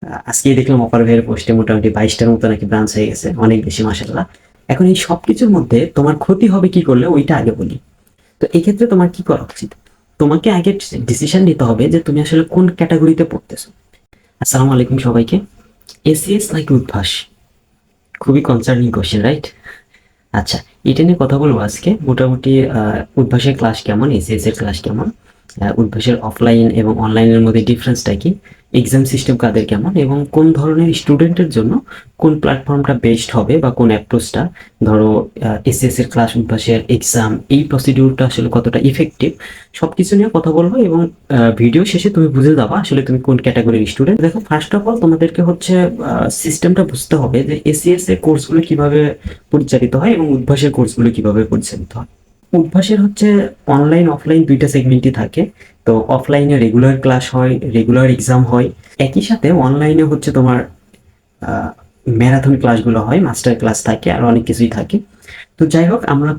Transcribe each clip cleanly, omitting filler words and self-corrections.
আজকেই দেখলাম অপার ভাইয়ের পোস্টে মোটামুটি 22টার মতো নাকি ব্রাঞ্চ হয়ে গেছে, অনেক বেশি মাশাআল্লাহ। এখন এই সবকিছুর মধ্যে তোমার ক্ষতি হবে কি করলে ওইটা আগে বলি। তো এই ক্ষেত্রে তোমার কি করা উচিত? তোমাকে আগে ডিসিশন নিতে হবে যে তুমি আসলে কোন ক্যাটাগরিতে পড়তেছো। আসসালামু আলাইকুম সবাইকে। এসিএস নাকি উদ্ভাস? খুবই কনসার্নিং কোশ্চেন, রাইট? আচ্ছা, এটা নিয়ে কথা বলবো আজকে। মোটামুটি উদ্ভাসের ক্লাস কেমন, এসিএস এর ক্লাস কেমন, উদ্ভাসের অফলাইন এবং অনলাইনের মধ্যে ডিফারেন্সটা কি, এক্সাম সিস্টেম কাদের কেমন, এবং কোন ধরনের স্টুডেন্টের জন্য কোন প্ল্যাটফর্মটা বেস্ট হবে বা কোন অ্যাপ্রোচটা, ধরো এসিএস এর ক্লাস, উদ্ভাসের এক্সাম, এই প্রসিডিউরটা আসলে কতটা ইফেক্টিভ, সবকিছু নিয়ে কথা বলবো। এবং ভিডিও শেষে তুমি বুঝে যাবা আসলে তুমি কোন ক্যাটাগরির স্টুডেন্ট। দেখো, ফার্স্ট অফ অল তোমাদেরকে হচ্ছে সিস্টেমটা বুঝতে হবে যে এসিএস এর কোর্সগুলো কিভাবে পরিচালিত হয় এবং উদ্ভাসের কোর্সগুলো কিভাবে পরিচালিত হয়। উদ্ভাসের হচ্ছে অনলাইন অফলাইন দুইটা সেগমেন্টই থাকে। তো অফলাইনে রেগুলার ক্লাস হয়, রেগুলার এক্সাম হয়, একই সাথে অনলাইনে হচ্ছে তোমার ম্যারাথন ক্লাসগুলো হয়, মাস্টার ক্লাস থাকে, আর অনেক কিছুই থাকে। তো যাই হোক, আমরা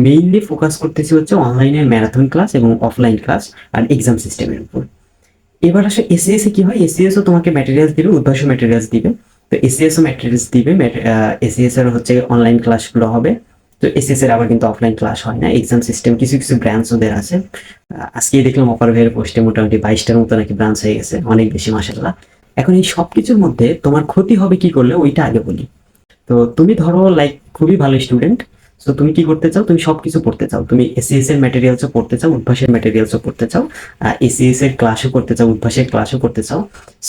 মেইনলি ফোকাস করতেছি হচ্ছে অনলাইনের ম্যারাথন ক্লাস এবং অফলাইন ক্লাস আর এক্সাম সিস্টেমের উপর। এবার আসলে এসিএস এ কি হয়, এসিএস ও তোমাকে ম্যাটেরিয়ালস দিবে, উদ্ভাসও ম্যাটেরিয়ালস দিবে। তো এসিএস ও ম্যাটেরিয়ালস দিবে, এসিএস এর হচ্ছে অনলাইন ক্লাসগুলো হবে। তো এসিএস এর আবার কিন্তু অফলাইন ক্লাস হয় না। এক্সাম সিস্টেম কিছু কিছু ব্রাঞ্চ ওদের আছে। আজকেই দেখলাম অপার ভাইয়ের পোস্টে মোটামুটি 22টার মতো নাকি ব্রাঞ্চ হয়ে গেছে, অনেক বেশি মাশাআল্লাহ। এখন এই সবকিছুর মধ্যে তোমার ক্ষতি হবে কি করলে ওইটা আগে বলি। তো তুমি ধরো লাইক খুবই ভালো স্টুডেন্ট। সো তুমি কি করতে চাও, তুমি সবকিছু পড়তে চাও, তুমি এসিএস এর ম্যাটেরিয়ালসও পড়তে চাও, উদ্ভাসের ম্যাটেরিয়ালসও পড়তে চাও, এসিএস এর ক্লাসও করতে চাও, উদ্ভাসের ক্লাসও করতে চাও।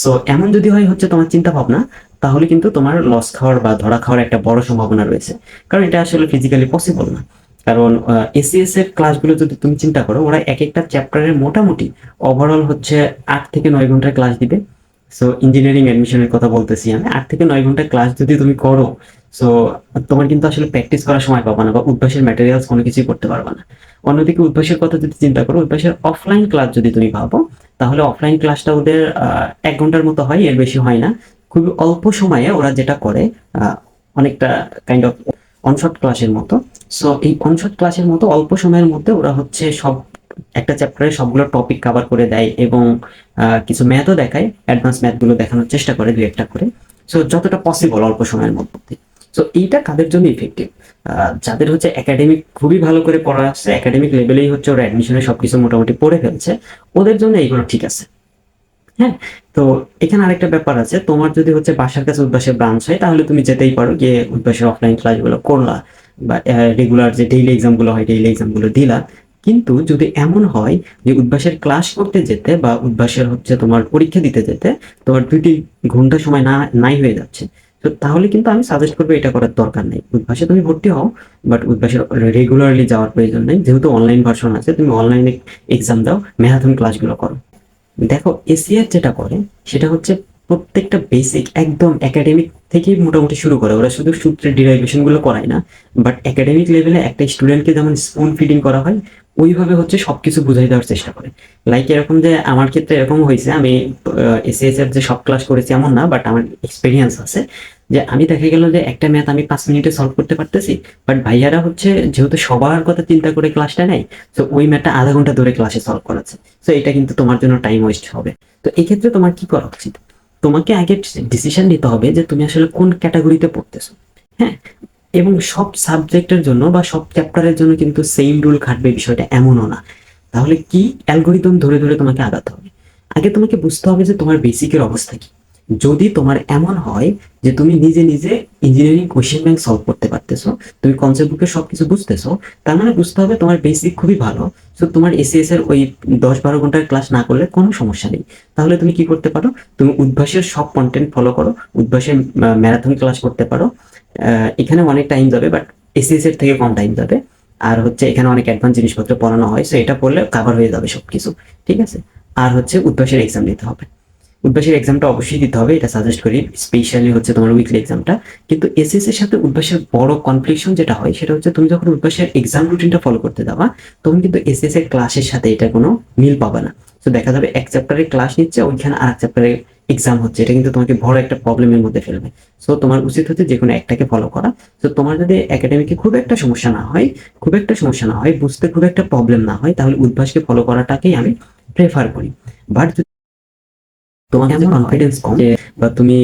সো এমন যদি হয় হচ্ছে তোমার চিন্তা ভাবনা, তাহলে কিন্তু তোমার লস খাওয়ার বা ধরা খাওয়ার একটা বড় সম্ভাবনা রয়েছে। কারণ এটা আসলে ফিজিক্যালি পসিবল না। কারণ এসিএস এর ক্লাসগুলো যদি তুমি চিন্তা করো, ওরা এক একটা চ্যাপ্টারের মোটামুটি ওভারঅল হচ্ছে 8 থেকে 9 ঘন্টার ক্লাস দিবে। সো ইঞ্জিনিয়ারিং অ্যাডমিশনের কথা বলতেছি আমি, 8 থেকে 9 ঘন্টা ক্লাস যদি তুমি করো, সো তোমার কিন্তু আসলে প্র্যাকটিস করার সময় পাবা না বা উদ্ভাসের ম্যাটেরিয়ালস কোনো কিছুই করতে পারবা না। অন্যদিকে উদ্ভাসের কথা যদি চিন্তা করো, উদ্ভাসের অফলাইন ক্লাস যদি তুমি ভাবো, তাহলে অফলাইন ক্লাসটা ওদের 1 ঘন্টার মতো হয়, এর বেশি হয় না। খুবই অল্প সময়ে ওরা যেটা করে, অনেকটা কাইন্ড অফ অনশট ক্লাসের মতো। সো এই অনশট ক্লাসের মতো অল্প সময়ের মধ্যে ওরা হচ্ছে সব একটা চ্যাপ্টারে সবগুলো টপিক কভার করে দেয় এবং কিছু ম্যাথও দেখায়, অ্যাডভান্স ম্যাথগুলো দেখানোর চেষ্টা করে দুই একটা করে। সো যতটা পসিবল অল্প সময়ের মধ্যে। সো এইটা কাদের জন্য ইফেক্টিভ? যাদের হচ্ছে একাডেমিক খুবই ভালো করে পড়া আছে, একাডেমিক লেভেলেই হচ্ছে ওরা অ্যাডমিশনে সবকিছু মোটামুটি পড়ে ফেলছে, ওদের জন্য এইগুলো ঠিক আছে। হ্যাঁ। তো এখানে আরেকটা ব্যাপার আছে, তোমার যদি হচ্ছে বাসার কাছে উদ্ভাসের ব্রাঞ্চ হয়, তাহলে তুমি যেতেই পারো, গিয়ে উদ্ভাসের অফলাইন ক্লাসগুলো করলা বা রেগুলার যে ডেইলি এক্সামগুলো হয় ডেইলি এক্সামগুলো দিলা। কিন্তু যদি এমন হয় যে উদ্ভাসের ক্লাস করতে যেতে বা উদ্ভাসের হচ্ছে তোমার পরীক্ষা দিতে যেতে তোমার 2-3 ঘন্টা সময় নাই হয়ে যাচ্ছে, তো তাহলে কিন্তু আমি সাজেস্ট করবো এটা করার দরকার নেই। উদ্ভাসে তুমি ভর্তি হও, বাট উদ্ভাসের রেগুলারলি যাওয়ার প্রয়োজন নেই, যেহেতু অনলাইন ভার্সন আছে, তুমি অনলাইনে এক্সাম দাও, ম্যারাথন ক্লাসগুলো করো। দেখো, এসিআর যেটা করে সেটা হচ্ছে প্রত্যেকটা বেসিক একদম একাডেমিক থেকেই মোটামুটি শুরু করে। ওরা শুধু সূত্রের ডিরাইভেশন গুলো করায় না, বাট একাডেমিক লেভেলে একটা স্টুডেন্টকে যেমন স্পুন ফিডিং করা হয়, ওইভাবে হচ্ছে সবকিছু বুঝাই দেওয়ার চেষ্টা করে। লাইক এরকম যে আমার ক্ষেত্রে এরকম হয়েছে, আমি এসিএস এর যে সব ক্লাস করেছি এমন না, বাট আমার এক্সপিরিয়েন্স আছে যে আমি দেখা গেল যে একটা ম্যাথ আমি 5 মিনিটে সলভ করতে পারতেছি, বাট ভাইয়ারা হচ্ছে যেহেতু সবার কথা চিন্তা করে ক্লাসটা নেয়, তো ওই ম্যাথটা আধা ঘন্টা ধরে ক্লাসে সলভ করাচ্ছে। তো এটা কিন্তু তোমার জন্য টাইম ওয়েস্ট হবে। তো এই ক্ষেত্রে তোমার কি করা উচিত? তোমাকে আগে ডিসিশন নিতে হবে যে তুমি আসলে কোন ক্যাটাগরিতে পড়তেছো। হ্যাঁ। এবং সব সাবজেক্টের জন্য বা সব চ্যাপ্টারের জন্য কিন্তু সেম রুল খাটবে বিষয়টা এমনও না। তাহলে কি, অ্যালগোরিদম ধরে ধরে তোমাকে আগাতে হবে। আগে তোমাকে বুঝতে হবে যে তোমার বেসিকের অবস্থা কি। যদি তোমার এমন হয় যে তুমি নিজে নিজে ইঞ্জিনিয়ারিং কোশ্চেন ব্যাংক সলভ করতে পারতেছো, তুমি কনসেপ্ট বুকে সবকিছু বুঝতেছো, তার মানে বুঝতে হবে তোমার বেসিক খুবই ভালো। তো তোমার এসিএস এর ওই 10-12 ঘন্টার ক্লাস না করলে কোনো সমস্যা নেই। তাহলে তুমি কি করতে পারো, তুমি উদ্ভাসের সব কন্টেন্ট ফলো করো, উদ্ভাসের ম্যারাথন ক্লাস করতে পারো। এখানে অনেক টাইম যাবে, বাট এসিএস এর থেকে কম টাইম যাবে। আর হচ্ছে এখানে অনেক অ্যাডভান্স জিনিসপত্র পড়ানো হয়, সো এটা পড়লে কাভার হয়ে যাবে সবকিছু। ঠিক আছে। আর হচ্ছে উদ্ভাসের এক্সাম দিতে হবে, উদ্ভাসের এক্সামটা অবশ্যই দিতে হবে, এটা সাজেস্ট করি, স্পেশালি হচ্ছে তোমার উইকলি এক্সামটা। কিন্তু এসএস এর সাথে উদ্ভাসের বড় কনফ্লিকশন যেটা হয় সেটা হচ্ছে, তুমি যখন উদ্ভাসের এক্সাম রুটিনটা ফলো করতে যাবা, তখন কিন্তু এসএস এর ক্লাসের সাথে এটা কোনো মিল পাবে না। তো দেখা যাবে এক চ্যাপ্টারের ক্লাস নিচ্ছে, ওইখানে আর এক চ্যাপ্টারের এক্সাম হচ্ছে, এটা কিন্তু তোমাকে বড় একটা প্রবলেমের মধ্যে ফেলবে। সো তোমার উচিত হচ্ছে যে কোনো একটাকে ফলো করা। তো তোমার যদি একাডেমিকে খুব একটা সমস্যা না হয়, খুব একটা সমস্যা না হয়, বুঝতে খুব একটা প্রবলেম না হয়, তাহলে উদ্ভাসকে ফলো করাটাকেই আমি প্রেফার করি। বাট তোমাকে যে কনফিডেন্স কম বা তুমি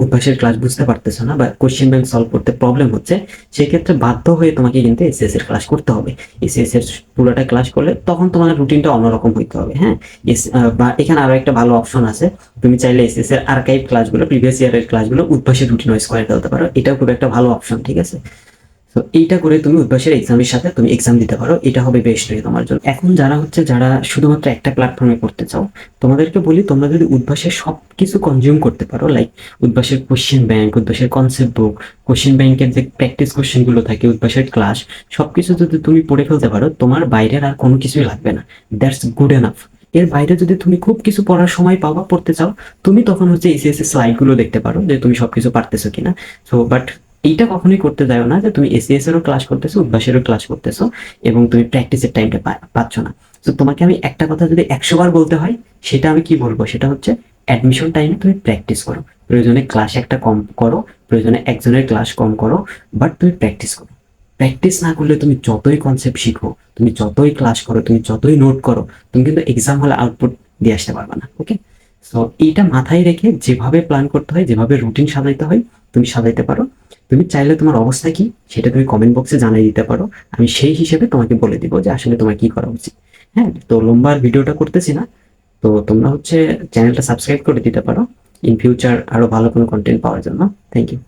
অভ্যাসের ক্লাস বুঝতে পারতেছো না বা কোশ্চেন ব্যাংক সলভ করতে প্রবলেম হচ্ছে, সেই ক্ষেত্রে বাধ্য হয়ে তোমাকে কিন্তু এসএস এর ক্লাস করতে হবে। এসএস এর পুরোটা ক্লাস করলে তখন তোমার রুটিনটা অন্যরকম হইতে হবে। হ্যাঁ, বা এখানে আরো একটা ভালো অপশন আছে, তুমি চাইলে এসএস এর আর্কাইভ ক্লাসগুলো, প্রিভিয়াস ইয়ারের ক্লাসগুলো উদ্ভাসের রুটিন ওয়াইজ করে ফেলতে পারো। এটাও খুব একটা ভালো অপশন, ঠিক আছে? তো এইটা করে তুমি উদ্ভাসের এক্সামের সাথে তুমি এক্সাম দিতে পারো, এটা হবে বেস্ট হয়ে তোমার জন্য। এখন যারা শুধুমাত্র একটা প্ল্যাটফর্মে করতে চাও, তোমাদেরকে বলি তোমরা যদি উদ্ভাসের সব কিছু কনজিউম করতে পারো, লাইক উদ্ভাসের কোশ্চেন ব্যাংক, উদ্ভাসের কনসেপ্ট বুক, কোশ্চেন ব্যাংকের যে প্র্যাকটিস কোশ্চেনগুলো থাকে, উদ্ভাসের ক্লাস, সবকিছু যদি তুমি পড়ে ফেলতে পারো, তোমার বাইরের আর কোনো কিছুই লাগবে না। That's good enough. এর বাইরে যদি তুমি খুব কিছু পড়ার সময় পাও বা পড়তে চাও, তুমি তখন হচ্ছে এসিএস এর স্লাইড গুলো দেখতে পারো যে তুমি সবকিছু পারতেছো কিনা। সো বাট এইটা কখনোই করতে যাও না যে তুমি এসিএস এরও ক্লাস করতেছো, উদ্ভাসেরও ক্লাস করতেছো এবং তুমি প্র্যাকটিসের টাইমটা পাচ্ছ না। তো তোমাকে আমি একটা কথা যদি 100 বার বলতে হয়, সেটা আমি কি বলবো, সেটা হচ্ছে অ্যাডমিশন টাইমে তুমি প্র্যাকটিস করো। প্রয়োজনে ক্লাস একটা কম করো, প্রয়োজনে একজনের ক্লাস কম করো, বাট তুমি প্র্যাকটিস করো। প্র্যাকটিস না করলে তুমি যতই কনসেপ্ট শিখো, তুমি যতই ক্লাস করো, তুমি যতই নোট করো, তুমি কিন্তু এক্সাম হলে আউটপুট দিয়ে আসতে পারবে না। ওকে, সো এইটা মাথায় রেখে যেভাবে প্ল্যান করতে হয়, যেভাবে রুটিন সাজাইতে হয়, তুমি সাজাইতে পারো। তুমি চাইলে তোমার অবস্থা কি সেটা তুমি কমেন্ট বক্সে জানিয়ে দিতে পারো, আমি সেই হিসেবে তোমাকে বলে দিব যে আসলে তোমার কি করা উচিত। হ্যাঁ, তো লম্বা আর ভিডিওটা করতেছি না। তো তোমরা হচ্ছে চ্যানেলটা সাবস্ক্রাইব করে দিতে পারো ইন ফিউচার আরো ভালো কোনো কন্টেন্ট পাওয়ার জন্য। Thank you.